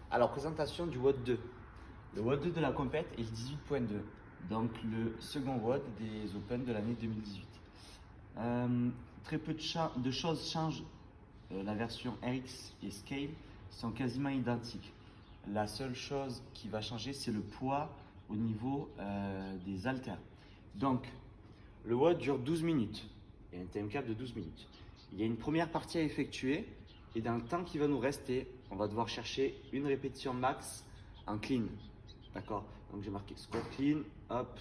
Alors, présentation du WOD 2. Le WOD 2 de la compète est le 18.2, donc le second WOD des Open de l'année 2018. Très peu de choses changent. La version RX et Scale sont quasiment identiques. La seule chose qui va changer, c'est le poids au niveau des haltères. Donc, le WOD dure 12 minutes. Il y a un time cap de 12 minutes. Il y a une première partie à effectuer et dans le temps qui va nous rester, on va devoir chercher une répétition max en clean. D'accord? Donc j'ai marqué squat clean, hop,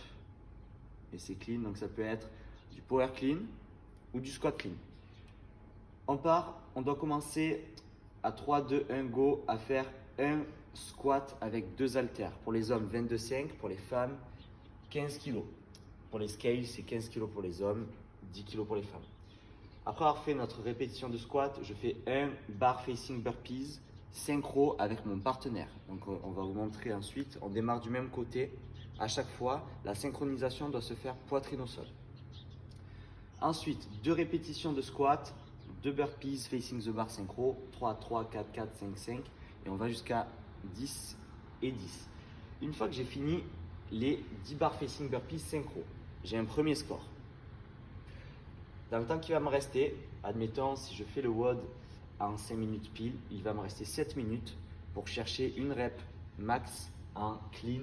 et c'est clean. Donc ça peut être du power clean ou du squat clean. On part, on doit commencer à 3, 2, 1, go à faire un squat avec 2 haltères. Pour les hommes, 22,5, pour les femmes, 15 kg. Pour les scales, c'est 15 kg pour les hommes, 10 kg pour les femmes. Après avoir fait notre répétition de squat, je fais un bar facing burpees synchro avec mon partenaire. Donc on va vous montrer ensuite, on démarre du même côté. À chaque fois, la synchronisation doit se faire poitrine au sol. Ensuite, 2 répétitions de squat, 2 burpees facing the bar synchro, 3, 3, 4, 4, 5, 5. Et on va jusqu'à 10 et 10. Une fois que j'ai fini les 10 bar facing burpees synchro, j'ai un premier score. Dans le temps qui va me rester, admettons si je fais le WOD en 5 minutes pile, il va me rester 7 minutes pour chercher une rep max en clean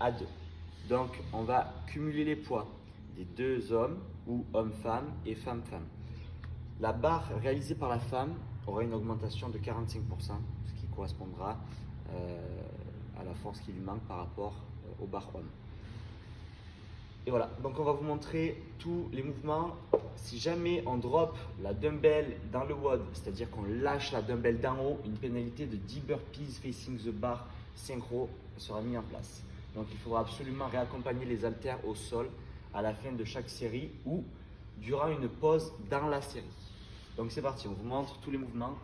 à 2. Donc on va cumuler les poids des 2 hommes ou homme-femme et femme-femme. La barre réalisée par la femme aura une augmentation de 45%, ce qui correspondra à la force qui lui manque par rapport au bar homme. Et voilà, donc on va vous montrer tous les mouvements. Si jamais on drop la dumbbell dans le WOD, c'est-à-dire qu'on lâche la dumbbell d'en haut, une pénalité de 10 burpees facing the bar synchro sera mise en place. Donc il faudra absolument réaccompagner les haltères au sol à la fin de chaque série ou durant une pause dans la série. Donc c'est parti, on vous montre tous les mouvements.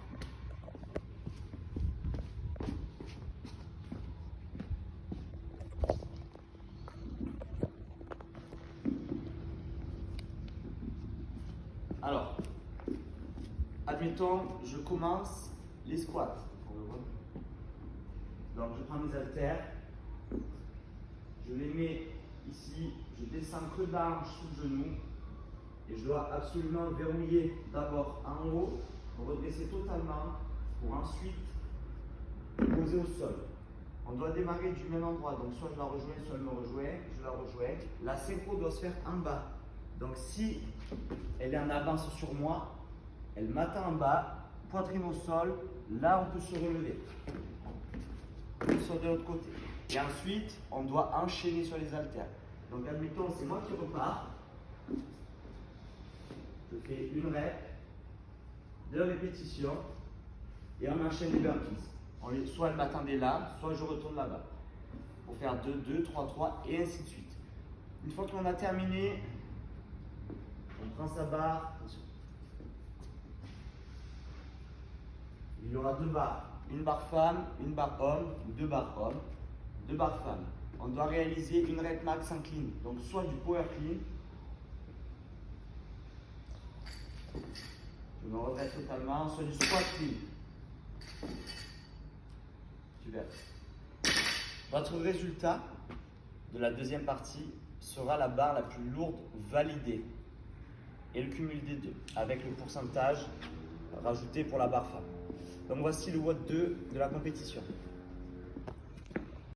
Alors, admettons, je commence les squats. Donc, je prends mes haltères, je les mets ici, je descends que de la hanche sous le genou et je dois absolument verrouiller d'abord en haut, redresser totalement pour ensuite poser au sol. On doit démarrer du même endroit, donc soit je la rejoins, soit elle me rejoint, je la rejoins. La synchro doit se faire en bas. Donc si elle est en avance sur moi, elle m'attend en bas, poitrine au sol, là on peut se relever. Sur de l'autre côté. Et ensuite, on doit enchaîner sur les haltères. Donc admettons, c'est moi qui repars. Je fais une rep, 2 répétitions, et on enchaîne les burpees. Soit elle m'attendait là, soit je retourne là-bas. Pour faire 2, 2, 3, 3, et ainsi de suite. Une fois qu'on a terminé, on prend sa barre. Il y aura 2 barres. Une barre femme, une barre homme, 2 barres hommes, 2 barres femmes. On doit réaliser une rep max en clean. Donc soit du power clean. Je me redresse totalement, soit du squat clean. Super. Votre résultat de la deuxième partie sera la barre la plus lourde validée et le cumul des deux avec le pourcentage rajouté pour la barre femme. Donc voici le WOD 2 de la compétition.